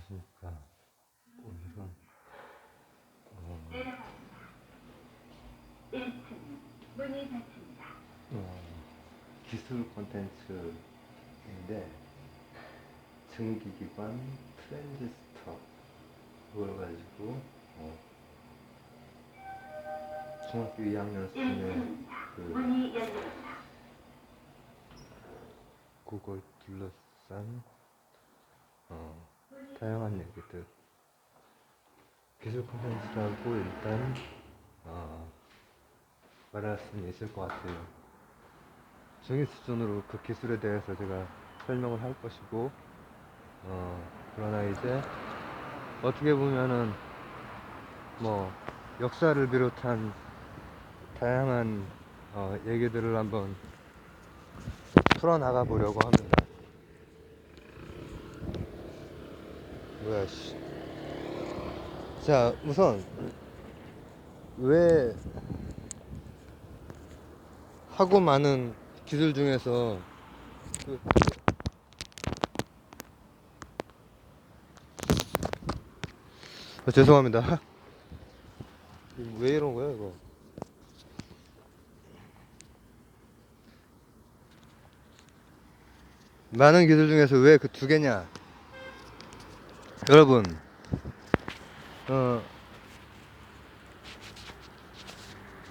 안녕하십니까. 오늘은 기술 콘텐츠인데 증기기관 트랜지스터 그걸 가지고 중학교 2학년 수준의 그걸 둘러싼 다양한 얘기들 기술 콘텐츠라고 일단 말할 수는 있을 것 같아요. 정의 수준으로 그 기술에 대해서 제가 설명을 할 것이고 그러나 이제 어떻게 보면은 뭐 역사를 비롯한 다양한 얘기들을 한번 풀어나가 보려고 합니다. 뭐야 씨. 자, 우선 왜 하고 많은 기술 중에서 죄송합니다. 왜 이런 거야 이거? 많은 기술 중에서 왜 그 두 개냐? 여러분,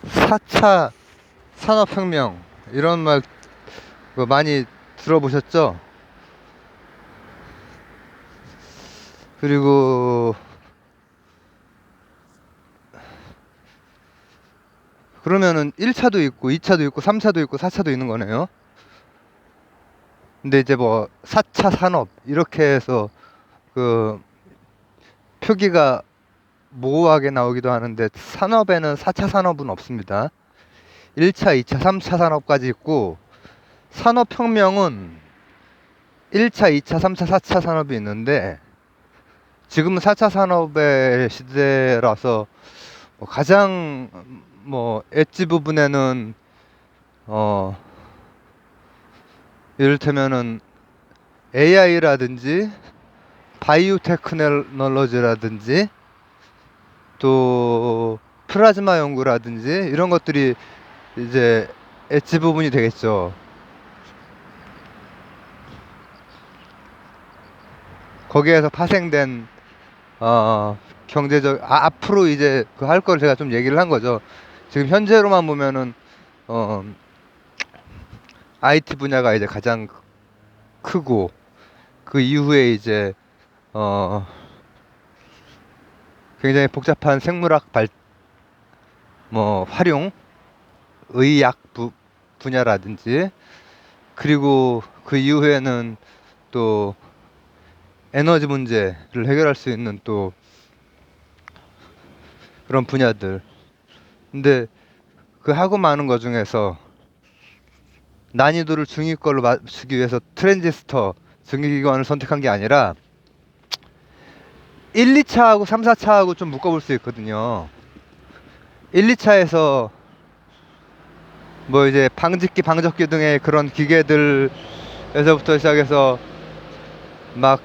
4차 산업혁명 이런 말 많이 들어보셨죠? 그리고 그러면은 1차도 있고 2차도 있고 3차도 있고 4차도 있는 거네요. 근데 이제 뭐 4차 산업 이렇게 해서 그 표기가 모호하게 나오기도 하는데 산업에는 4차 산업은 없습니다. 1차, 2차, 3차 산업까지 있고 산업혁명은 1차, 2차, 3차, 4차 산업이 있는데 지금은 4차 산업의 시대라서 가장 엣지 부분에는 이를테면은 AI라든지 바이오 테크놀로지라든지 또 플라즈마 연구라든지 이런 것들이 이제 엣지 부분이 되겠죠. 거기에서 파생된 경제적 앞으로 이제 그 할 걸 제가 좀 얘기를 한 거죠. 지금 현재로만 보면은 IT 분야가 이제 가장 크고 그 이후에 이제 굉장히 복잡한 생물학 활용, 의학 분야라든지 그리고 그 이후에는 또 에너지 문제를 해결할 수 있는 또 그런 분야들. 근데 그 하고 많은 것 중에서 난이도를 중위권으로 맞추기 위해서 트랜지스터 증기기관을 선택한 게 아니라 1, 2차하고 3, 4차하고 좀 묶어볼 수 있거든요. 1, 2차에서 뭐 이제 방직기, 방적기 등의 그런 기계들에서부터 시작해서 막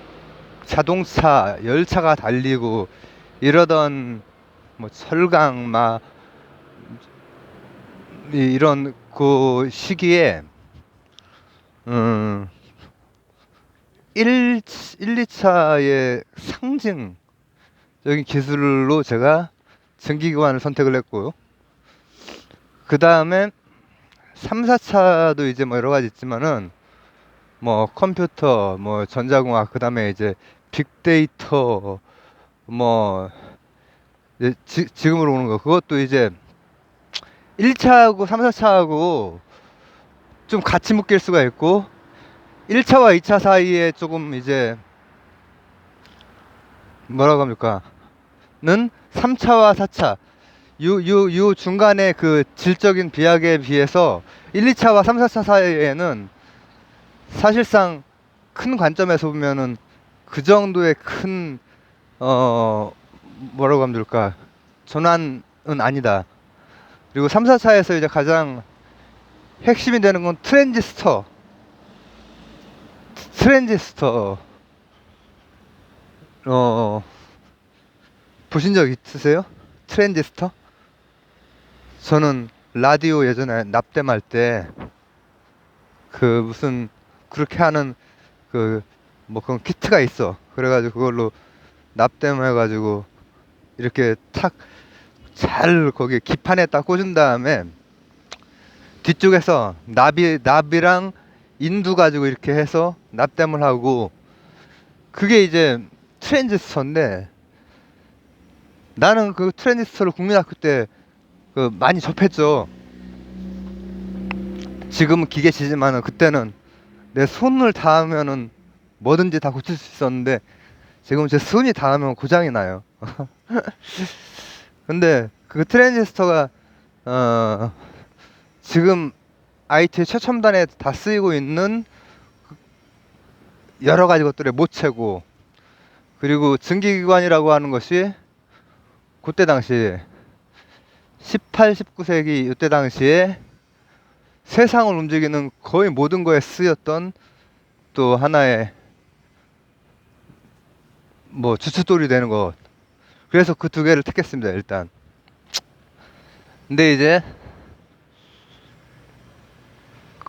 자동차, 열차가 달리고 이러던 뭐 철강 막 이런 그 시기에 1, 2차의 상징적인 기술로 제가 증기기관을 선택을 했고요. 그 다음에 3, 4차도 이제 뭐 여러 가지 있지만은 뭐 컴퓨터, 뭐 전자공학, 그 다음에 이제 빅데이터, 뭐 이제 지금으로 오는 거 그것도 이제 1차하고 3, 4차하고 좀 같이 묶일 수가 있고 1차와 2차 사이에 조금 이제 뭐라고 합니까? 는 3차와 4차 요 중간에 그 질적인 비약에 비해서 1, 2차와 3, 4차 사이에는 사실상 큰 관점에서 보면은 그 정도의 큰 뭐라고 하면 좋을까? 전환은 아니다. 그리고 3, 4차에서 이제 가장 핵심이 되는 건 트랜지스터 어, 보신 적 있으세요? 트랜지스터? 저는 라디오 예전에 납땜할 때 그 무슨 그렇게 하는 그 뭐 그런 키트가 있어. 그래가지고 그걸로 납땜해가지고 이렇게 탁 잘 거기 기판에 딱 꽂은 다음에 뒤쪽에서 나비랑 인두 가지고 이렇게 해서 납땜을 하고 그게 이제 트랜지스터인데 나는 그 트랜지스터를 국민학교 때 그 많이 접했죠. 지금은 기계치지만은 그때는 내 손을 닿으면은 뭐든지 다 고칠 수 있었는데 지금 제 손이 닿으면 고장이 나요. 근데 그 트랜지스터가 어 지금 IT 최첨단에 다 쓰이고 있는 여러 가지 것들의 모체고 그리고 증기기관이라고 하는 것이 그때 당시 18, 19세기 이때 당시에 세상을 움직이는 거의 모든 거에 쓰였던 또 하나의 뭐 주춧돌이 되는 것. 그래서 그 두 개를 택했습니다, 일단. 근데 이제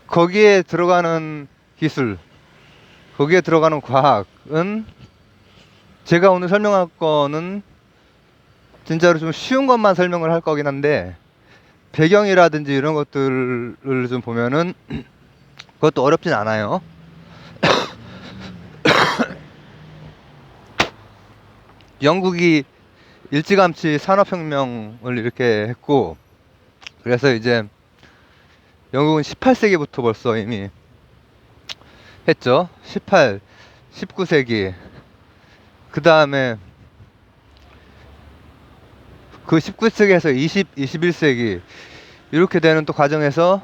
거기에 들어가는 기술, 거기에 들어가는 과학은 제가 오늘 설명할 거는 진짜로 좀 쉬운 것만 설명을 할 거긴 한데 배경이라든지 이런 것들을 좀 보면은 그것도 어렵진 않아요. 영국이 일찌감치 산업혁명을 이렇게 했고 그래서 이제 영국은 18세기부터 벌써 이미 했죠. 18, 19세기 그 다음에 그 19세기에서 20, 21세기 이렇게 되는 또 과정에서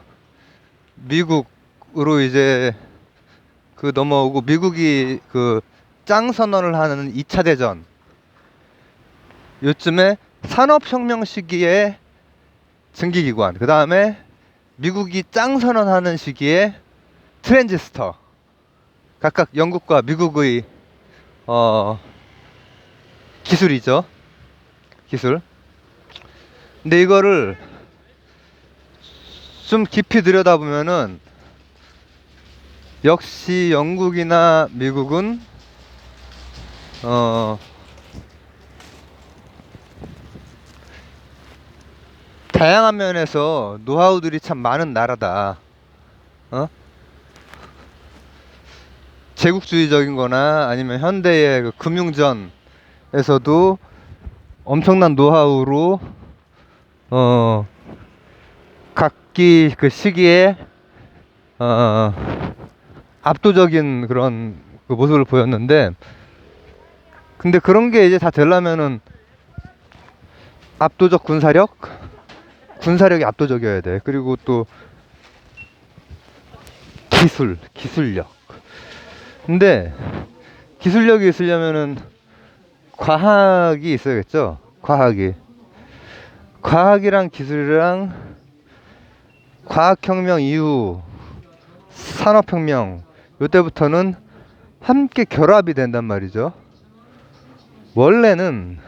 미국으로 이제 그 넘어오고 미국이 그 짱 선언을 하는 2차 대전 요쯤에 산업혁명 시기에 증기기관 그 다음에 미국이 짱 선언하는 시기에 트랜지스터 각각 영국과 미국의 기술이죠. 기술. 근데 이거를 좀 깊이 들여다보면은 역시 영국이나 미국은 다양한 면에서 노하우들이 참 많은 나라다. 어? 제국주의적인 거나 아니면 현대의 그 금융전에서도 엄청난 노하우로 각기 그 시기에 압도적인 그런 그 모습을 보였는데 근데 그런 게 이제 다 되려면은 압도적 군사력이 압도적이어야 돼. 그리고 또 기술력. 근데 기술력이 있으려면은 과학이 있어야겠죠. 과학이랑 기술이랑 과학혁명 이후 산업혁명 요때부터는 함께 결합이 된단 말이죠. 원래는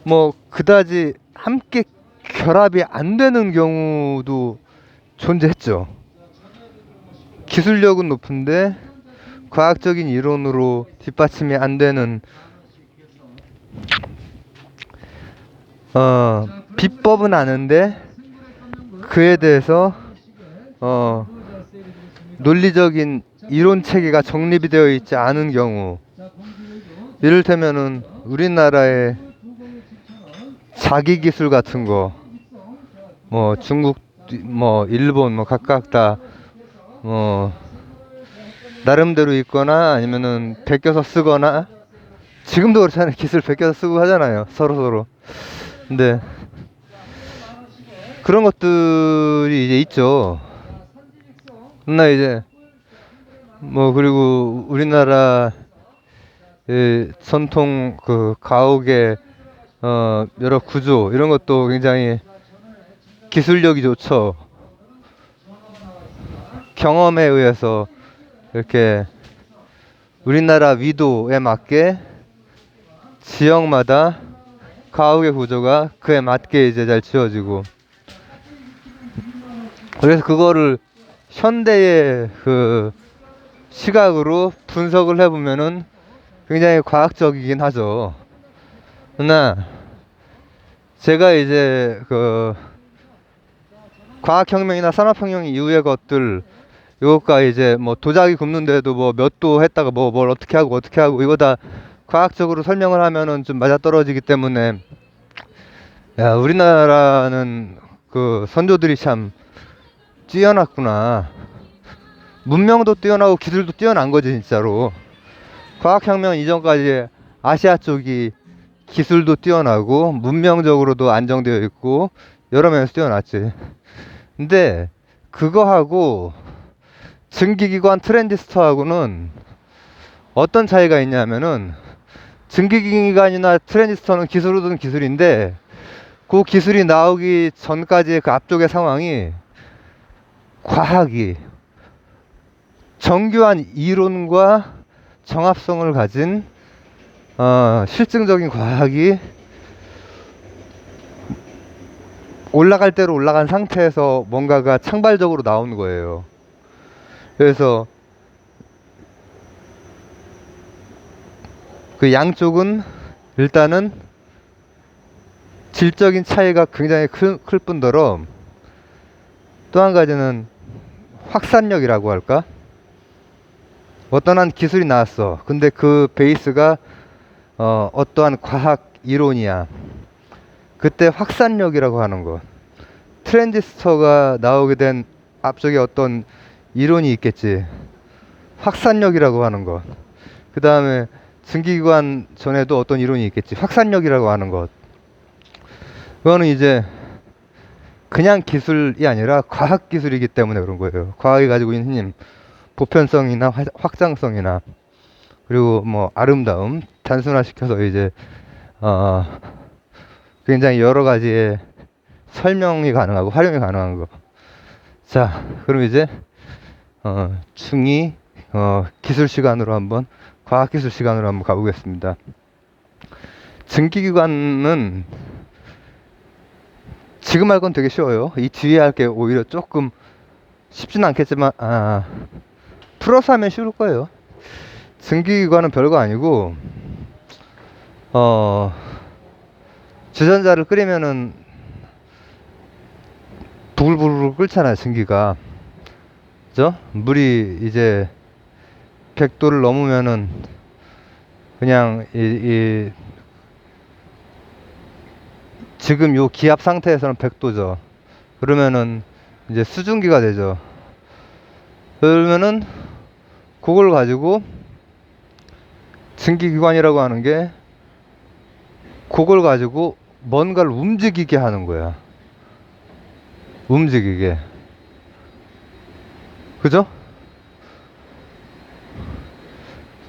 뭐 그다지 함께 결합이 안 되는 경우도 존재했죠. 기술력은 높은데 과학적인 이론으로 뒷받침이 안 되는 비법은 아는데 그에 대해서 논리적인 이론 체계가 정립이 되어 있지 않은 경우 이를테면은 우리나라의 자기 기술 같은 거 뭐 중국 뭐 일본 뭐 각각 다 나름대로 있거나 아니면은 베껴서 쓰거나 지금도 그렇잖아요. 기술 베껴서 쓰고 하잖아요. 서로. 근데 그런 것들이 이제 있죠. 나 이제 뭐 그리고 우리나라 전통 그 가옥의 여러 구조 이런 것도 굉장히 기술력이 좋죠. 경험에 의해서 이렇게 우리나라 위도에 맞게 지역마다 가옥의 구조가 그에 맞게 이제 잘 지어지고, 그래서 그거를 현대의 그 시각으로 분석을 해보면은 굉장히 과학적이긴 하죠. 그러나 제가 이제 그 과학혁명이나 산업혁명 이후의 것들, 이것과 이제 뭐 도자기 굽는데도 뭐 몇 도 했다가 뭐 뭘 어떻게 하고 이거 다 과학적으로 설명을 하면은 좀 맞아떨어지기 때문에, 야, 우리나라는 그 선조들이 참 뛰어났구나. 문명도 뛰어나고 기술도 뛰어난 거지, 진짜로. 과학혁명 이전까지 아시아 쪽이 기술도 뛰어나고 문명적으로도 안정되어 있고 여러 면에서 뛰어났지. 근데 그거하고 증기기관 트랜지스터하고는 어떤 차이가 있냐면은, 증기기관이나 트랜지스터는 기술은 기술인데 그 기술이 나오기 전까지의 그 앞쪽의 상황이, 과학이 정교한 이론과 정합성을 가진 실증적인 과학이 올라갈 대로 올라간 상태에서 뭔가가 창발적으로 나오는 거예요. 그래서 그 양쪽은 일단은 질적인 차이가 굉장히 클 뿐더러, 또 한 가지는 확산력이라고 할까? 어떤 한 기술이 나왔어. 근데 그 베이스가 어떠한 과학 이론이야. 그때 확산력이라고 하는 것. 트랜지스터가 나오게 된 앞쪽에 어떤 이론이 있겠지. 확산력이라고 하는 것. 그 다음에 증기기관 전에도 어떤 이론이 있겠지. 확산력이라고 하는 것. 그거는 이제 그냥 기술이 아니라 과학기술이기 때문에 그런 거예요. 과학이 가지고 있는 힘, 보편성이나 확장성이나, 그리고 뭐 아름다움, 단순화시켜서 이제 굉장히 여러 가지의 설명이 가능하고 활용이 가능한 거. 자, 그럼 이제 중2 기술 시간으로 한번, 과학기술 시간으로 한번 가보겠습니다. 증기기관은 지금 할 건 되게 쉬워요. 이 뒤에 할 게 오히려 조금 쉽진 않겠지만, 풀어서 하면 쉬울 거예요. 증기기관은 별거 아니고, 주전자를 끓이면은 부글부글 끓잖아요, 증기가. 그죠? 물이 이제 100도를 넘으면은 그냥 지금 요 기압 상태에서는 100도죠. 그러면은 이제 수증기가 되죠. 그러면은 그걸 가지고 증기기관이라고 하는 게, 그걸 가지고 뭔가를 움직이게 하는 거야. 움직이게. 그죠?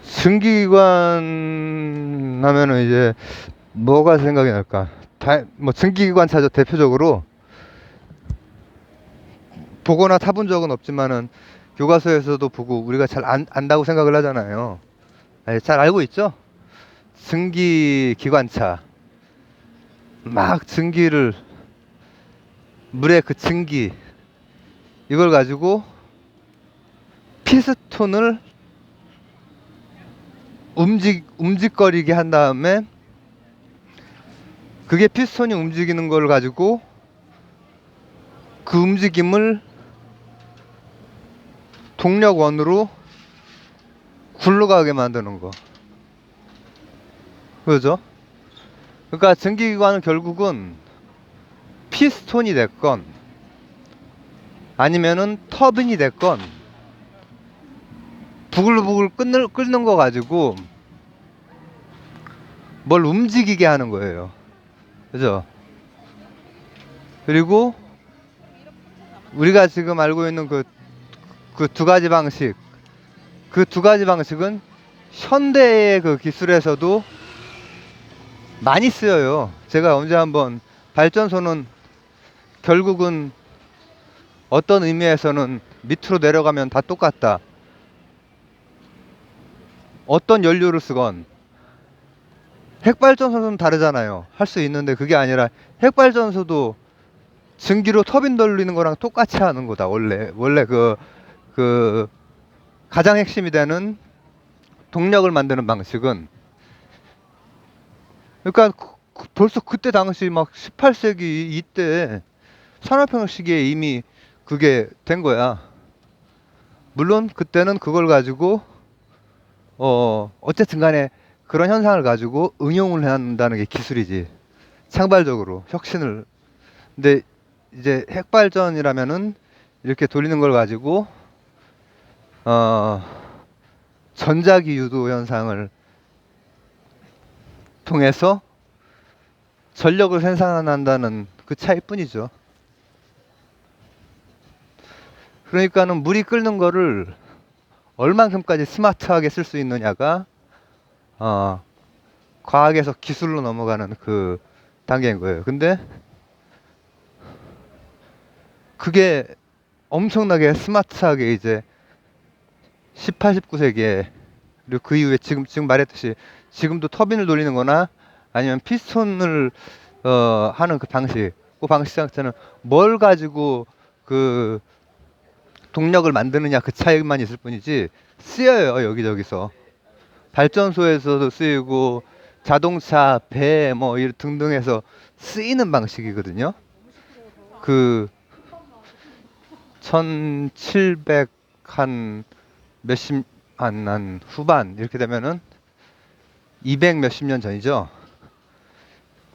증기기관 하면은 이제 뭐가 생각이 날까? 뭐 증기기관차죠. 대표적으로 보거나 타본 적은 없지만은 교과서에서도 보고 우리가 잘 안다고 생각을 하잖아요. 잘 알고 있죠? 증기기관차. 막 증기를, 물의 그 증기, 이걸 가지고 피스톤을 움직거리게 한 다음에, 그게 피스톤이 움직이는 걸 가지고 그 움직임을 동력원으로 굴러가게 만드는 거. 그죠? 그러니까 증기기관은 결국은 피스톤이 됐건 아니면은 터빈이 됐건 부글부글 끓는 거 가지고 뭘 움직이게 하는 거예요. 그죠? 그리고 우리가 지금 알고 있는 그 두 가지 방식, 그 두 가지 방식은 현대의 그 기술에서도 많이 쓰여요. 제가 언제 한번, 발전소는 결국은 어떤 의미에서는 밑으로 내려가면 다 똑같다. 어떤 연료를 쓰건 핵발전소는 다르잖아요. 할 수 있는데 그게 아니라 핵발전소도 증기로 터빈 돌리는 거랑 똑같이 하는 거다. 원래 그 가장 핵심이 되는 동력을 만드는 방식은, 그러니까 벌써 그때 당시 막 18세기 이때 산업혁명 시기에 이미 그게 된 거야. 물론 그때는 그걸 가지고 어쨌든 간에 그런 현상을 가지고 응용을 해야 한다는 게 기술이지. 창발적으로 혁신을. 근데 이제 핵발전이라면은 이렇게 돌리는 걸 가지고 어 전자기 유도 현상을 통해서 전력을 생산한다는 그 차이뿐이죠. 그러니까는 물이 끓는 거를 얼만큼까지 스마트하게 쓸 수 있느냐가 과학에서 기술로 넘어가는 그 단계인 거예요. 근데 그게 엄청나게 스마트하게 이제 18, 19세기에, 그리고 그 이후에 지금 말했듯이 지금도 터빈을 돌리는 거나 아니면 피스톤을 하는 그 방식, 그 방식 자체는 뭘 가지고 그 동력을 만드느냐 그 차이만 있을 뿐이지 쓰여요. 여기저기서 발전소에서도 쓰이고 자동차, 배 뭐 등등해서 쓰이는 방식이거든요. 그 1700 한 몇십 한 후반 이렇게 되면은 200 몇십 년 전이죠.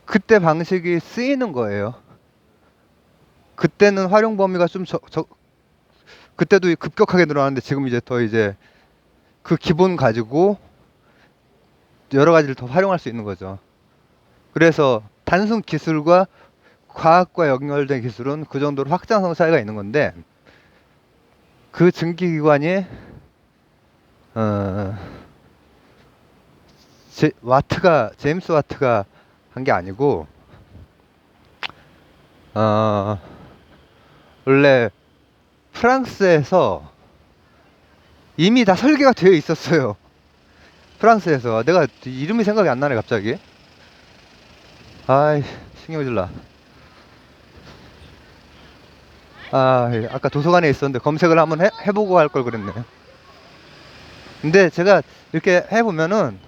그때 방식이 쓰이는 거예요. 그때는 활용 범위가 좀 그때도 급격하게 늘어났는데 지금 이제 더 이제 그 기본 가지고 여러 가지를 더 활용할 수 있는 거죠. 그래서 단순 기술과 과학과 연결된 기술은 그 정도로 확장성 차이가 있는 건데, 그 증기기관이 제임스 와트가 한 게 아니고 원래 프랑스에서 이미 다 설계가 되어 있었어요. 프랑스에서. 내가 이름이 생각이 안 나네 갑자기. 아이, 신경질나. 아까 도서관에 있었는데 검색을 한번 해보고 할 걸 그랬네. 근데 제가 이렇게 해보면은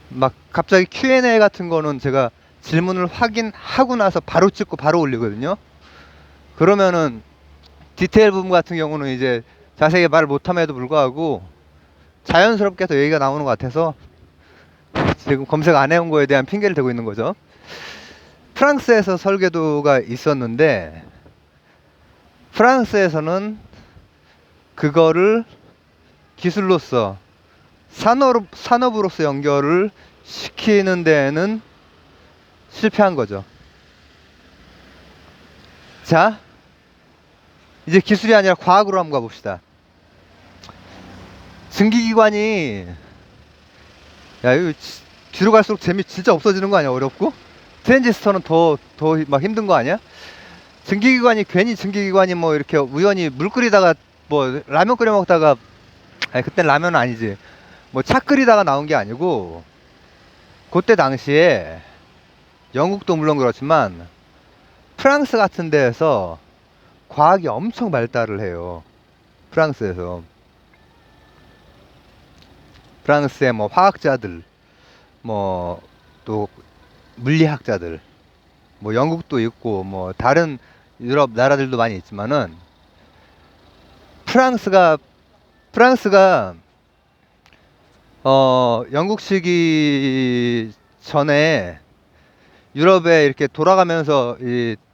막 갑자기 Q&A 같은 거는 제가 질문을 확인하고 나서 바로 찍고 바로 올리거든요. 그러면은 디테일 부분 같은 경우는 이제 자세히 말을 못함에도 불구하고 자연스럽게 더 얘기가 나오는 것 같아서 지금 검색 안 해온 거에 대한 핑계를 대고 있는 거죠. 프랑스에서 설계도가 있었는데 프랑스에서는 그거를 기술로서 산업으로서 연결을 시키는 데에는 실패한 거죠. 자, 이제 기술이 아니라 과학으로 한번 가봅시다. 증기기관이, 야, 이거 뒤로 갈수록 재미 진짜 없어지는 거 아니야? 어렵고? 트랜지스터는 더 막 힘든 거 아니야? 증기기관이 괜히 증기기관이 뭐 이렇게 우연히 물 끓이다가 뭐 라면 끓여 먹다가, 아니 그땐 라면은 아니지, 뭐 차 끓이다가 나온 게 아니고, 그때 당시에 영국도 물론 그렇지만 프랑스 같은 데에서 과학이 엄청 발달을 해요. 프랑스에서. 프랑스의 뭐 화학자들, 뭐 또 물리학자들, 뭐 영국도 있고 뭐 다른 유럽 나라들도 많이 있지만은 프랑스가 영국 시기 전에 유럽에 이렇게 돌아가면서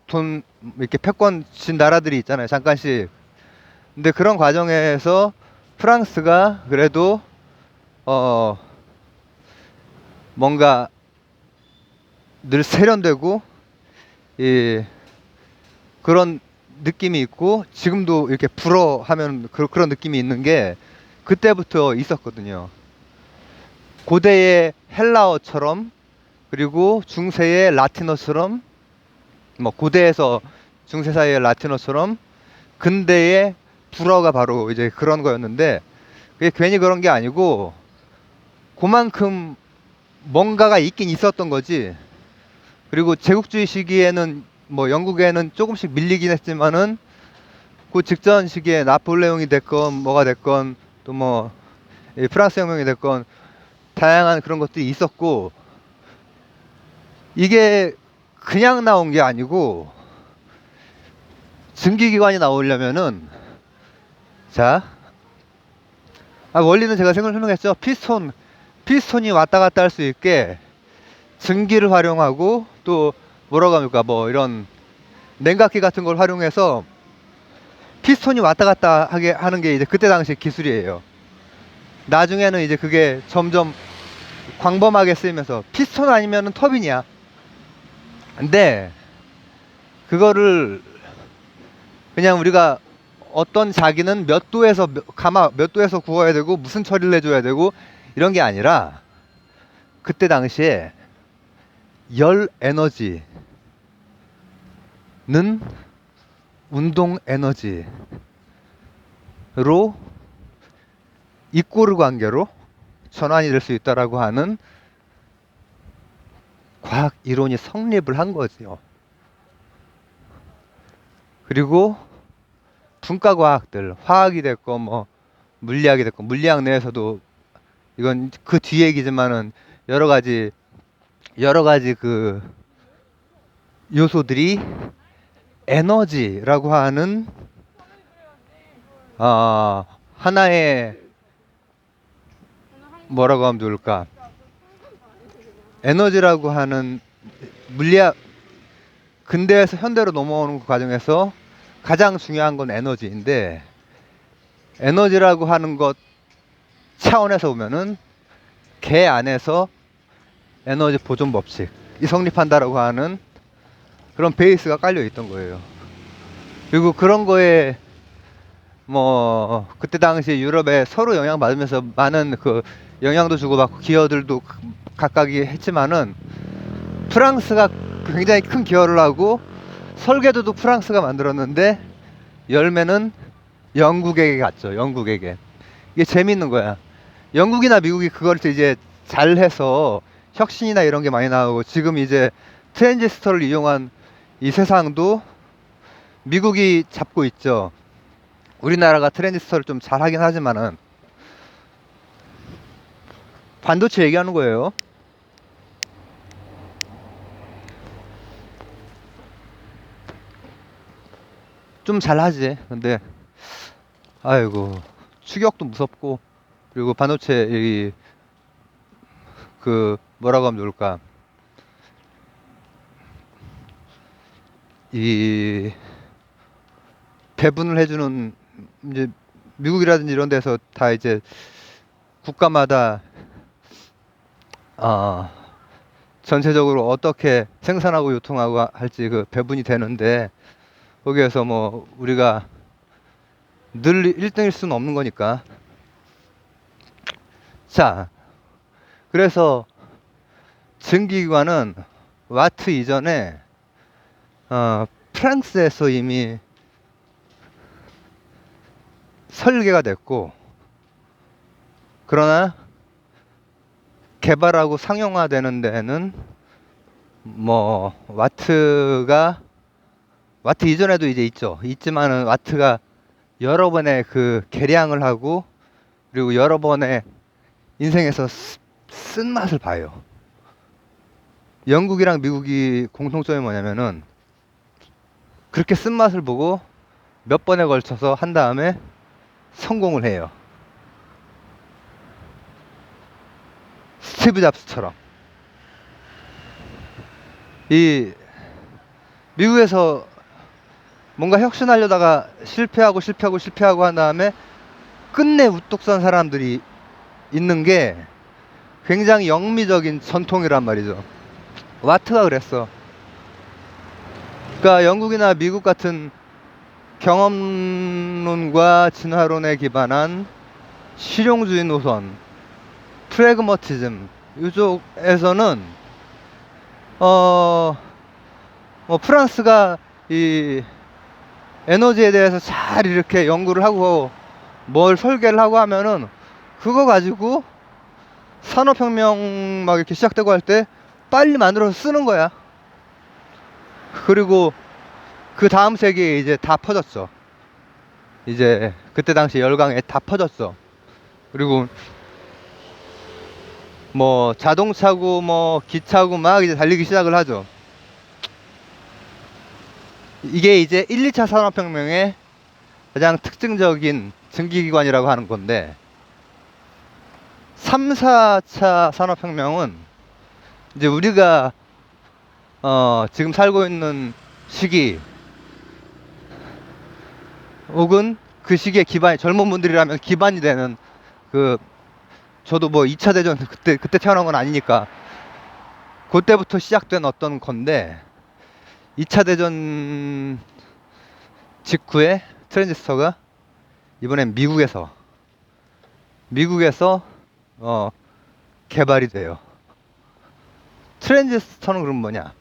돈 이렇게 패권 진 나라들이 있잖아요. 잠깐씩. 근데 그런 과정에서 프랑스가 그래도 뭔가 늘 세련되고 그런 느낌이 있고, 지금도 이렇게 불어하면 그런 느낌이 있는 게 그때부터 있었거든요. 고대의 헬라어처럼, 그리고 중세의 라틴어처럼, 뭐 고대에서 중세 사이의 라틴어처럼 근대의 불어가 바로 이제 그런 거였는데, 그게 괜히 그런 게 아니고 그만큼 뭔가가 있긴 있었던 거지. 그리고 제국주의 시기에는 뭐 영국에는 조금씩 밀리긴 했지만은 그 직전 시기에 나폴레옹이 됐건 뭐가 됐건 또 뭐 프랑스 혁명이 됐건 다양한 그런 것들이 있었고, 이게 그냥 나온 게 아니고 증기기관이 나오려면은, 자, 원리는 제가 설명했죠. 피스톤이 왔다 갔다 할 수 있게 증기를 활용하고, 또 뭐라고 합니까, 뭐 이런 냉각기 같은 걸 활용해서 피스톤이 왔다 갔다 하게 하는 게 이제 그때 당시 기술이에요. 나중에는 이제 그게 점점 광범하게 쓰이면서, 피스톤 아니면은 터빈이야. 근데 그거를 그냥 우리가 어떤 자기는 몇 도에서 가마 몇 도에서 구워야 되고 무슨 처리를 해줘야 되고 이런 게 아니라, 그때 당시에 열 에너지는 운동 에너지로 이꼬르 관계로 전환이 될 수 있다라고 하는 과학 이론이 성립을 한 거지요. 그리고 분과 과학들, 화학이 됐건 뭐 물리학이 됐건, 물리학 내에서도 이건 그 뒤에 얘기지만은 여러 가지 그 요소들이 에너지라고 하는 하나의, 뭐라고 하면 좋을까, 에너지라고 하는 물리학, 근대에서 현대로 넘어오는 그 과정에서 가장 중요한 건 에너지인데, 에너지라고 하는 것 차원에서 보면은 개 안에서 에너지 보존 법칙이 성립한다라고 하는 그런 베이스가 깔려 있던 거예요. 그리고 그런 거에 뭐 그때 당시 유럽에 서로 영향받으면서 많은 그 영향도 주고받고 기여들도 각각이 했지만은, 프랑스가 굉장히 큰 기여를 하고 설계도도 프랑스가 만들었는데 열매는 영국에게 갔죠. 영국에게. 이게 재밌는 거야. 영국이나 미국이 그걸 이제 잘해서 혁신이나 이런 게 많이 나오고, 지금 이제 트랜지스터를 이용한 이 세상도 미국이 잡고 있죠. 우리나라가 트랜지스터를 좀 잘하긴 하지만은, 반도체 얘기하는 거예요. 좀 잘하지. 근데 아이고, 추격도 무섭고, 그리고 반도체 그 뭐라고 하면 좋을까, 이 배분을 해주는, 이제 미국이라든지 이런 데서 다 이제 국가마다 전체적으로 어떻게 생산하고 유통하고 할지 그 배분이 되는데, 거기에서 뭐 우리가 늘 1등일 수는 없는 거니까. 자, 그래서 증기기관은 와트 이전에 프랑스에서 이미 설계가 됐고, 그러나 개발하고 상용화되는 데는 뭐 와트 이전에도 이제 있지만은 와트가 여러 번의 그 개량을 하고, 그리고 여러 번의 인생에서 쓴 맛을 봐요. 영국이랑 미국이 공통점이 뭐냐면은, 그렇게 쓴 맛을 보고 몇 번에 걸쳐서 한 다음에 성공을 해요. 스티브 잡스처럼. 이 미국에서 뭔가 혁신하려다가 실패하고 한 다음에 끝내 우뚝 선 사람들이 있는 게 굉장히 영미적인 전통이란 말이죠. 와트가 그랬어. 그러니까 영국이나 미국 같은 경험론과 진화론에 기반한 실용주의 노선, 프래그머티즘, 이쪽에서는 뭐 프랑스가 이 에너지에 대해서 잘 이렇게 연구를 하고 뭘 설계를 하고 하면은, 그거 가지고 산업혁명 막 이렇게 시작되고 할 때 빨리 만들어서 쓰는 거야. 그리고 그 다음 세기에 이제 다 퍼졌어. 이제 그때 당시 열강에 다 퍼졌어. 그리고 뭐 자동차고 뭐 기차고 막 이제 달리기 시작을 하죠. 이게 이제 1, 2차 산업혁명의 가장 특징적인 증기기관이라고 하는 건데, 3, 4차 산업혁명은 이제 우리가 지금 살고 있는 시기, 혹은 그 시기에 기반, 젊은 분들이라면 기반이 되는, 그 저도 뭐 2차 대전 그때 태어난 건 아니니까 그때부터 시작된 어떤 건데, 2차 대전 직후에 트랜지스터가 이번엔 미국에서 개발이 돼요. 트랜지스터는 그럼 뭐냐?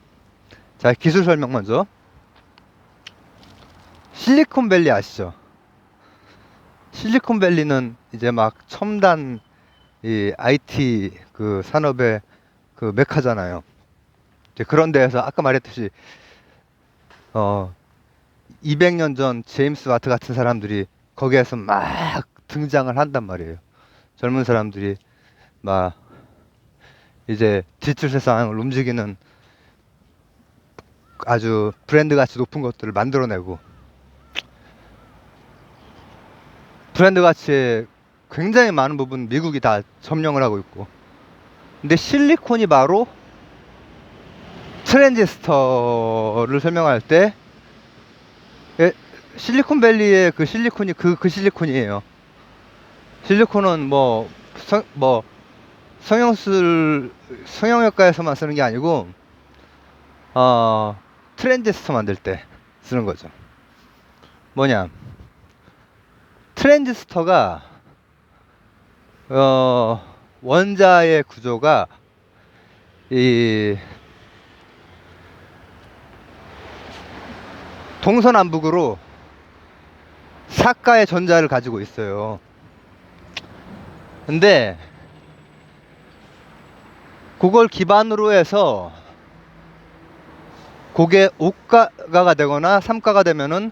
자, 기술 설명 먼저. 실리콘밸리 아시죠? 실리콘밸리는 이제 막 첨단 이 IT 그 산업의 그 메카잖아요. 이제 그런 데에서 아까 말했듯이 200년 전 제임스 와트 같은 사람들이 거기에서 막 등장을 한단 말이에요. 젊은 사람들이 막 이제 디지털 세상을 움직이는 아주 브랜드 가치 높은 것들을 만들어내고, 브랜드 가치에 굉장히 많은 부분 미국이 다 점령을 하고 있고, 근데 실리콘이 바로 트랜지스터를 설명할 때 실리콘밸리의 그 실리콘이 그 실리콘이에요. 실리콘은 뭐 성형외과에서만 쓰는 게 아니고 트랜지스터 만들 때 쓰는 거죠. 뭐냐, 트랜지스터가 원자의 구조가 이 동서남북으로 사가의 전자를 가지고 있어요. 근데 그걸 기반으로 해서 그게 5가가 되거나 3가가 되면은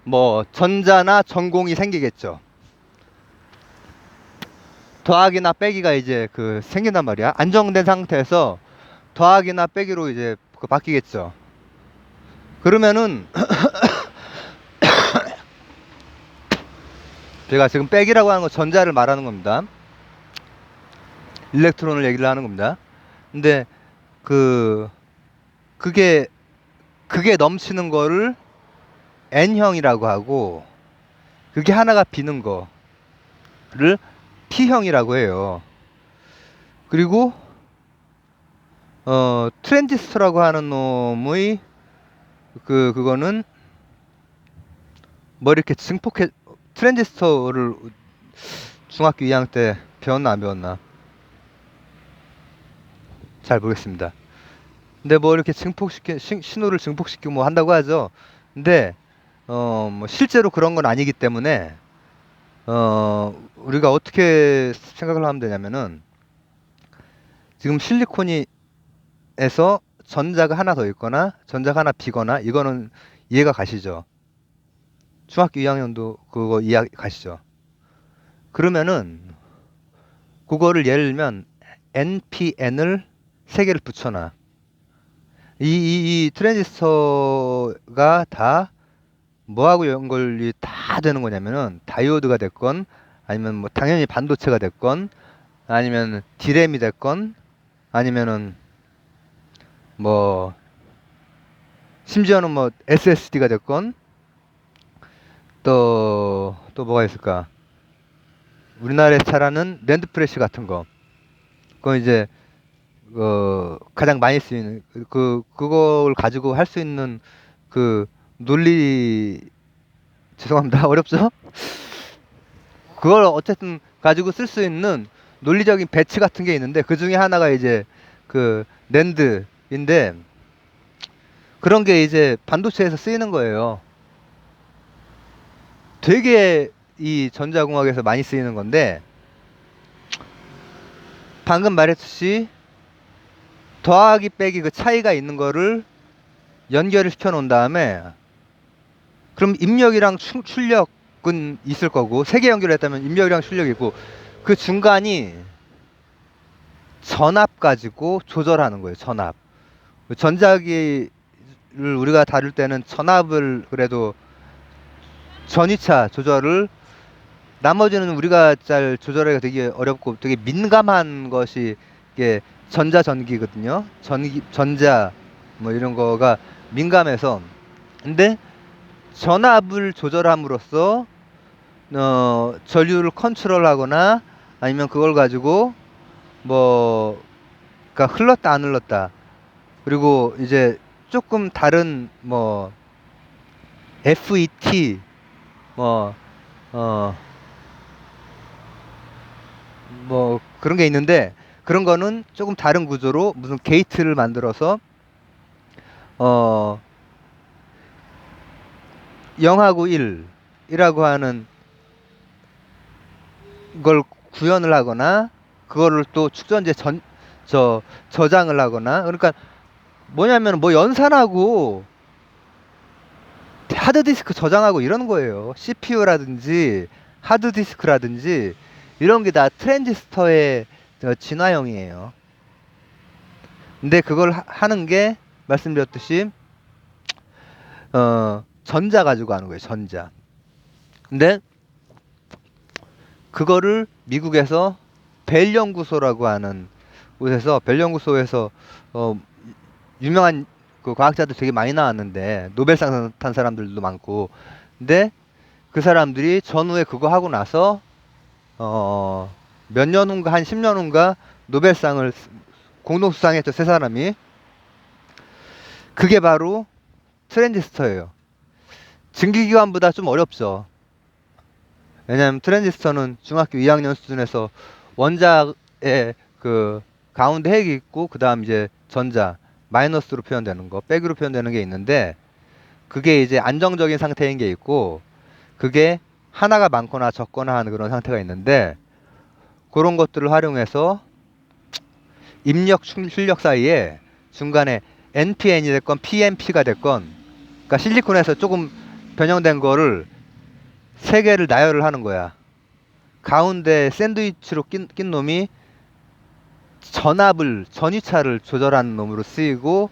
뭐 전자나 전공이 생기겠죠. 더하기나 빼기가 이제 그 생긴단 말이야. 안정된 상태에서 더하기나 빼기로 이제 그 바뀌겠죠. 그러면은 제가 지금 빼기라고 하는 건 전자를 말하는 겁니다. 일렉트론을 얘기를 하는 겁니다. 근데 그게 넘치는 거를 N형이라고 하고, 그게 하나가 비는 거를 P형이라고 해요. 그리고 트랜지스터라고 하는 놈의 그거는 뭐 이렇게 트랜지스터를 중학교 2학년 때 배웠나 안 배웠나 잘 모르겠습니다. 근데 뭐 이렇게 신호를 증폭시키고 뭐 한다고 하죠. 근데 뭐 실제로 그런 건 아니기 때문에 우리가 어떻게 생각을 하면 되냐면은, 지금 실리콘에서 전자가 하나 더 있거나 전자가 하나 비거나, 이거는 이해가 가시죠? 중학교 2학년도 그거 이해 가시죠? 그러면은 그거를 예를 들면 NPN을 3개를 붙여놔. 이 트랜지스터가 다 뭐하고 연결이 다 되는 거냐면은, 다이오드가 됐건, 아니면 뭐 당연히 반도체가 됐건, 아니면 디램이 됐건, 아니면은 뭐 심지어는 뭐 SSD가 됐건, 또 뭐가 있을까? 우리나라에 잘하는 랜드 프레시 같은 거. 그건 이제 가장 많이 쓰이는 그걸 가지고 할 수 있는 그 논리, 죄송합니다. 어렵죠? 그걸 어쨌든 가지고 쓸 수 있는 논리적인 배치 같은 게 있는데, 그 중에 하나가 이제 그 랜드인데, 그런 게 이제 반도체에서 쓰이는 거예요. 되게 이 전자공학에서 많이 쓰이는 건데, 방금 말했듯이 더하기 빼기 그 차이가 있는 거를 연결을 시켜 놓은 다음에, 그럼 입력이랑 출력은 있을 거고, 세 개 연결했다면 입력이랑 출력이 있고, 그 중간이 전압 가지고 조절하는 거예요. 전압. 전자기를 우리가 다룰 때는 전압을 그래도 전위차 조절을, 나머지는 우리가 잘 조절하기가 되게 어렵고 되게 민감한 것이 이게 전자전기거든요. 전자 뭐 이런 거가 민감해서. 근데 전압을 조절함으로써 전류를 컨트롤하거나, 아니면 그걸 가지고 뭐 그러니까 흘렀다 안 흘렀다, 그리고 이제 조금 다른 뭐 FET 뭐 어 뭐 그런 게 있는데, 그런 거는 조금 다른 구조로 무슨 게이트를 만들어서 어 0하고 1이라고 하는 걸 구현을 하거나, 그거를 또 축전지에 저장을 하거나. 그러니까 뭐냐면 뭐 연산하고 하드디스크 저장하고 이런 거예요. CPU라든지 하드디스크라든지 이런 게 다 트랜지스터의 진화형이에요. 근데 그걸 하는 게 말씀드렸듯이 전자 가지고 하는 거예요. 전자. 근데 그거를 미국에서 벨 연구소라고 하는 곳에서, 벨 연구소에서 어, 유명한 그 과학자들 되게 많이 나왔는데, 노벨상 탄 사람들도 많고. 근데 그 사람들이 전후에 그거 하고 나서 몇 년 후인가, 한 10년 후인가 노벨상을 공동 수상했죠. 세 사람이. 그게 바로 트랜지스터예요. 증기기관보다 좀 어렵죠. 왜냐하면 트랜지스터는 중학교 2학년 수준에서 원자의 그 가운데 핵이 있고, 그 다음 이제 전자 마이너스로 표현되는 거, 백으로 표현되는 게 있는데, 그게 이제 안정적인 상태인 게 있고, 그게 하나가 많거나 적거나 하는 그런 상태가 있는데, 그런 것들을 활용해서 입력 출력 사이에 중간에 NPN이 됐건 PNP가 됐건, 그러니까 실리콘에서 조금 변형된 거를 세 개를 나열을 하는 거야. 가운데 샌드위치로 낀 놈이 전위차를 조절하는 놈으로 쓰이고,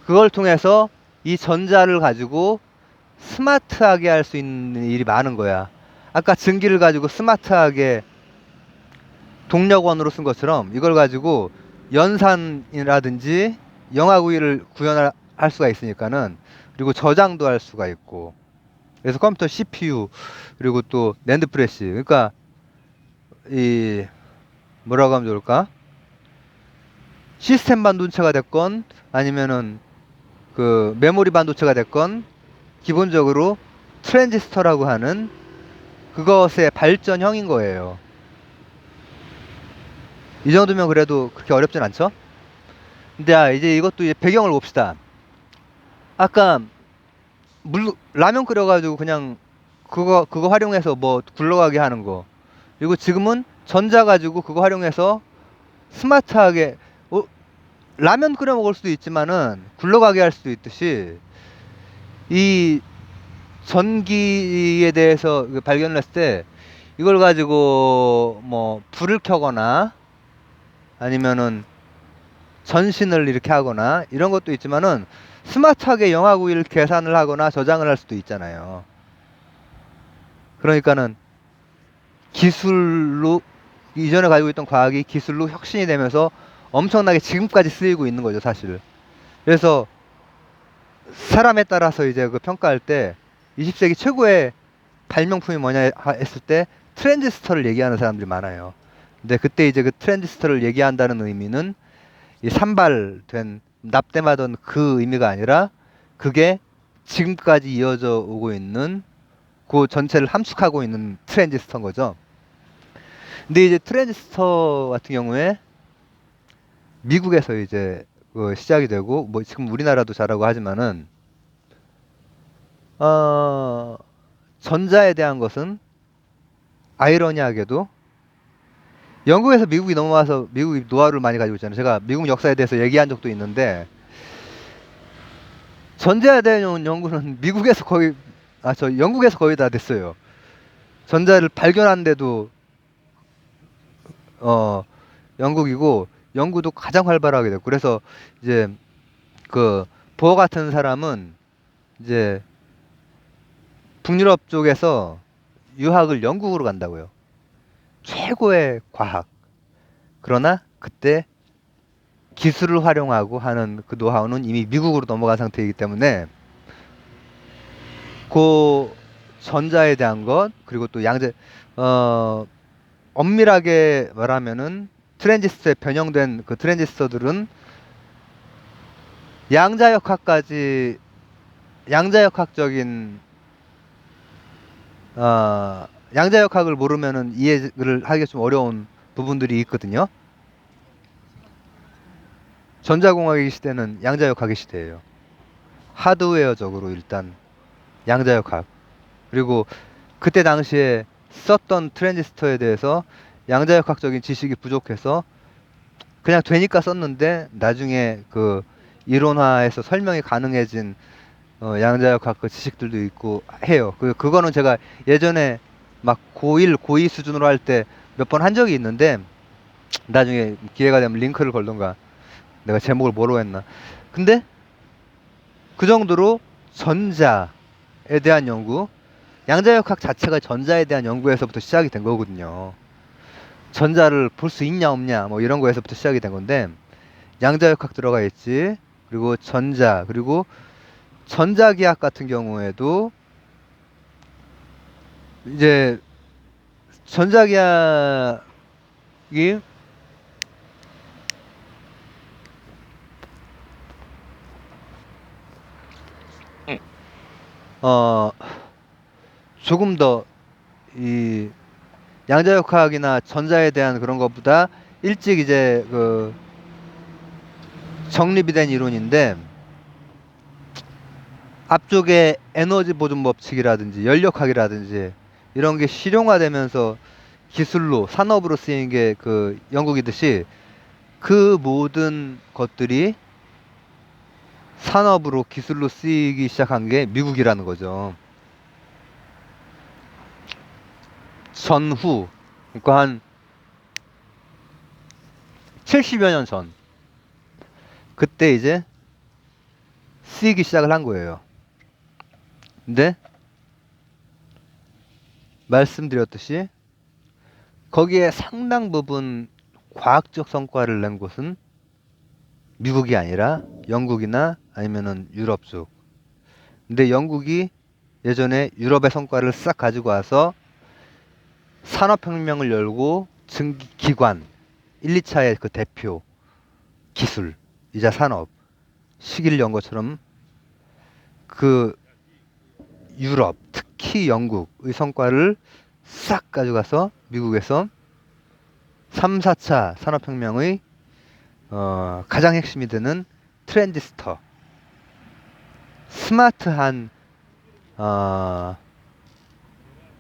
그걸 통해서 이 전자를 가지고 스마트하게 할 수 있는 일이 많은 거야. 아까 증기를 가지고 스마트하게 동력원으로 쓴 것처럼, 이걸 가지고 연산이라든지 영하구이를 구현할 수가 있으니까는, 그리고 저장도 할 수가 있고. 그래서 컴퓨터 CPU, 그리고 또 낸드 프레시, 그러니까 이 뭐라고 하면 좋을까? 시스템 반도체가 됐건 아니면은 그 메모리 반도체가 됐건, 기본적으로 트랜지스터라고 하는 그것의 발전형인 거예요. 이 정도면 그래도 그렇게 어렵진 않죠? 근데 이제 이것도 이제 배경을 봅시다. 아까 라면 끓여가지고 그냥 그거 활용해서 뭐 굴러가게 하는 거, 그리고 지금은 전자 가지고 그거 활용해서 스마트하게 라면 끓여 먹을 수도 있지만은 굴러가게 할 수도 있듯이, 이 전기에 대해서 발견을 했을 때 이걸 가지고 뭐 불을 켜거나 아니면은 전신을 이렇게 하거나 이런 것도 있지만은, 스마트하게 영하구이를 계산을 하거나 저장을 할 수도 있잖아요. 그러니까는 기술로, 이전에 가지고 있던 과학이 기술로 혁신이 되면서 엄청나게 지금까지 쓰이고 있는 거죠, 사실. 그래서 사람에 따라서 이제 그 평가할 때 20세기 최고의 발명품이 뭐냐 했을 때 트랜지스터를 얘기하는 사람들이 많아요. 근데 그때 이제 그 트랜지스터를 얘기한다는 의미는 이 산발된 납땜하던 그 의미가 아니라, 그게 지금까지 이어져 오고 있는 그 전체를 함축하고 있는 트랜지스터인 거죠. 근데 이제 트랜지스터 같은 경우에 미국에서 이제 그 시작이 되고, 뭐 지금 우리나라도 잘하고 하지만은 어 전자에 대한 것은 아이러니하게도 영국에서 미국이 넘어와서 미국이 노하우를 많이 가지고 있잖아요. 제가 미국 역사에 대해서 얘기한 적도 있는데 전자에 대한 연구는 미국에서 거의 영국에서 거의 다 됐어요. 전자를 발견한 데도 어 영국이고 연구도 가장 활발하게 됐고 그래서 이제 그 보어 같은 사람은 이제 북유럽 쪽에서 유학을 영국으로 간다고요. 최고의 과학. 그러나 그때 기술을 활용하고 하는 그 노하우는 이미 미국으로 넘어간 상태이기 때문에 그 전자에 대한 것 그리고 또 어 엄밀하게 말하면은 트랜지스터에 변형된 그 트랜지스터들은 양자역학까지 양자역학적인 양자역학을 모르면은 이해를 하기가 좀 어려운 부분들이 있거든요. 전자공학의 시대는 양자역학의 시대예요. 하드웨어적으로 일단 양자역학. 그리고 그때 당시에 썼던 트랜지스터에 대해서 양자역학적인 지식이 부족해서 그냥 되니까 썼는데 나중에 그 이론화해서 설명이 가능해진 양자역학 그 지식들도 있고 해요. 그거는 제가 예전에 막 고1, 고2 수준으로 할 때 몇 번 한 적이 있는데 나중에 기회가 되면 링크를 걸던가 내가 제목을 뭐로 했나. 근데 그 정도로 전자에 대한 연구, 양자역학 자체가 전자에 대한 연구에서부터 시작이 된 거거든요. 전자를 볼 수 있냐 없냐 뭐 이런 거에서부터 시작이 된 건데 양자역학 들어가 있지. 그리고 전자 그리고 전자기학 같은 경우에도 이제 전자기학이 어 조금 더 이 양자역학이나 전자에 대한 그런 것보다 일찍 이제 그 정립이 된 이론인데 앞쪽에 에너지 보존 법칙이라든지 연력학이라든지 이런 게 실용화되면서 기술로 산업으로 쓰이는 게 그 영국이듯이 그 모든 것들이 산업으로 기술로 쓰이기 시작한 게 미국이라는 거죠. 전후 그러니까 한 70여 년 전 그때 이제 쓰이기 시작을 한 거예요. 근데 말씀드렸듯이 거기에 상당 부분 과학적 성과를 낸 곳은 미국이 아니라 영국이나 아니면은 유럽 쪽. 근데 영국이 예전에 유럽의 성과를 싹 가지고 와서 산업혁명을 열고 증기기관 1, 2차의 그 대표 기술이자 산업 시기를 연 것처럼 그 유럽 특히 영국의 성과를 싹 가져가서 미국에서 3, 4차 산업혁명의 가장 핵심이 되는 트랜지스터 스마트한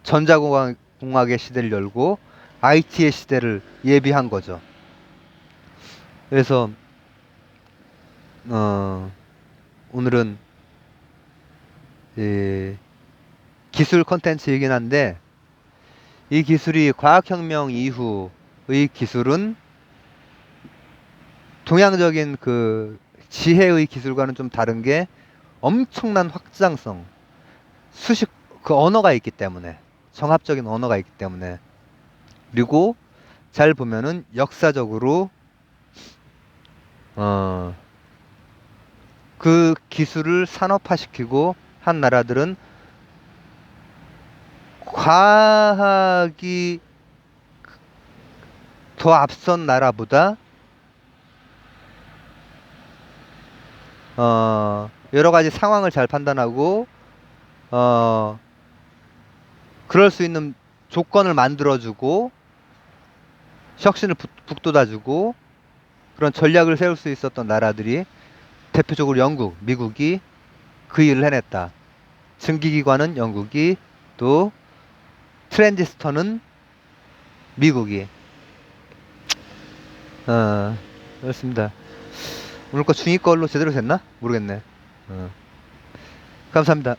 전자공학의 시대를 열고 IT의 시대를 예비한 거죠. 그래서 오늘은 기술 컨텐츠이긴 한데 이 기술이 과학혁명 이후의 기술은 동양적인 그 지혜의 기술과는 좀 다른 게 엄청난 확장성, 그 언어가 있기 때문에 정합적인 언어가 있기 때문에 그리고 잘 보면은 역사적으로 그 기술을 산업화시키고 한 나라들은 과학이 더 앞선 나라보다 여러 가지 상황을 잘 판단하고 그럴 수 있는 조건을 만들어주고 혁신을 북돋아주고 그런 전략을 세울 수 있었던 나라들이 대표적으로 영국, 미국이 그 일을 해냈다. 증기기관은 영국이 또 트랜지스터는 미국이 그렇습니다. 오늘 거 중위 걸로 제대로 됐나? 모르겠네. 감사합니다.